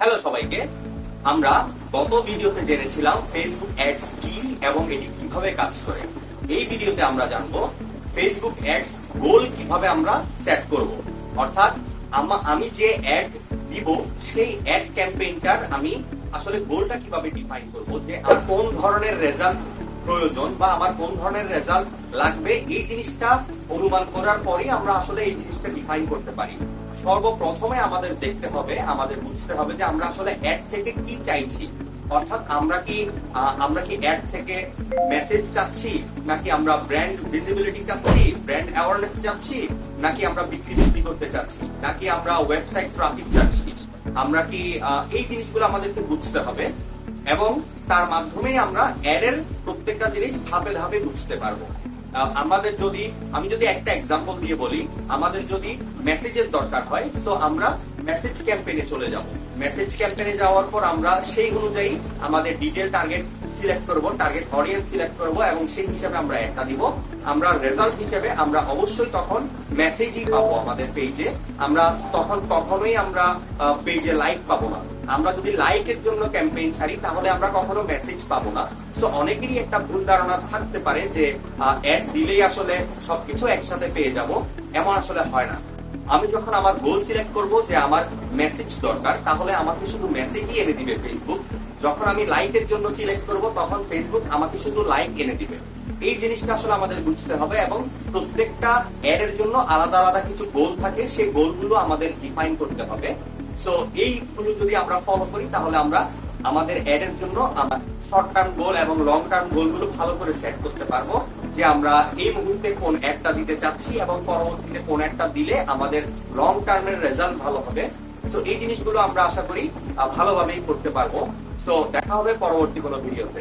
Hello সবাইকে। আমরা গত ভিডিওতে জেনেছিলাম ফেসবুক অ্যাডস কি এবং এটি কিভাবে কাজ করে। এই ভিডিওতে আমরা জানবো ফেসবুক অ্যাডস গোল কিভাবে আমরা সেট করব। অর্থাৎ আমি যে অ্যাড দিব সেই অ্যাড ক্যাম্পেইনটার আমি আসলে গোলটা কিভাবে ডিফাইন করব, যে আমার কোন ধরনের রেজাল্ট প্রয়োজন বা আমার কোন ধরনের রেজাল্ট লাগবে, এই জিনিসটা অনুমান করার পরেই আমরা আসলে এই জিনিসটা ডিফাইন করতে পারি। সর্বপ্রথমে আমাদের দেখতে হবে, আমাদের বুঝতে হবে যে আমরা আসলে অ্যাড থেকে কি চাইছি। অর্থাৎ আমরা কি অ্যাড থেকে মেসেজ চাচ্ছি, নাকি আমরা ব্র্যান্ড ভিজিবিলিটি চাচ্ছি, ব্র্যান্ড অ্যাওয়ারনেস চাচ্ছি, নাকি আমরা বিক্রি করতে চাচ্ছি, নাকি আমরা ওয়েবসাইট ট্রাফিক চাচ্ছি। আমরা কি এই জিনিসগুলো আমাদেরকে বুঝতে হবে এবং তার মাধ্যমেই আমরা অ্যাডের প্রত্যেকটা জিনিস ধাপে ধাপে বুঝতে পারবো। আমি যদি একটা এক্সাম্পল দিয়ে বলি, আমাদের যদি মেসেজের দরকার হয়, সো আমরা মেসেজ ক্যাম্পেইনে চলে যাব। মেসেজ ক্যাম্পেইনে যাওয়ার পর আমরা সেই অনুযায়ী আমাদের ডিটেইল টার্গেট সিলেক্ট করব, টার্গেট অডিয়েন্স সিলেক্ট করব এবং সেই হিসাবে আমরা একটা দিব। আমরা রেজাল্ট হিসেবে আমরা অবশ্যই তখন মেসেজই পাবো আমাদের পেজে। আমরা তখন কখনোই আমরা পেজে লাইক পাবো না। আমরা যদি লাইকের জন্য ক্যাম্পেইন ছাড়ি তাহলে আমরা কখনো মেসেজ পাবো না। সো অনেকেরই একটা ভুল ধারণা থাকতে পারে যে অ্যাড দিলেই আসলে সবকিছু একসাথে পেয়ে যাব, এমন আসলে হয় না। আমি যখন আমার গোল সিলেক্ট করব যে আমার মেসেজ দরকার, তাহলে আমাকে শুধু মেসেজই এনে দিবে ফেসবুক। যখন আমি লাইকের জন্য সিলেক্ট করব তখন ফেসবুক আমাকে শুধু লাইক এনে দিবে। এই জিনিসটা আসলে আমাদের বুঝতে হবে এবং প্রত্যেকটা অ্যাডের জন্য আলাদা আলাদা কিছু গোল থাকে, সেই গোলগুলো আমাদের ডিফাইন করতে হবে। সো এইগুলো যদি আমরা ফলো করি তাহলে আমরা আমাদের অ্যাডের জন্য শর্ট টার্ম গোল এবং লং টার্ম গোলগুলো ভালো করে সেট করতে পারবো, যে আমরা এই মুহূর্তে কোন অ্যাডটা দিতে চাচ্ছি এবং পরবর্তীতে কোন অ্যাডটা দিলে আমাদের লং টার্মের রেজাল্ট ভালো হবে। সো এই জিনিসগুলো আমরা আশা করি ভালোভাবেই করতে পারবো। সো দেখা হবে পরবর্তী কোনো ভিডিওতে।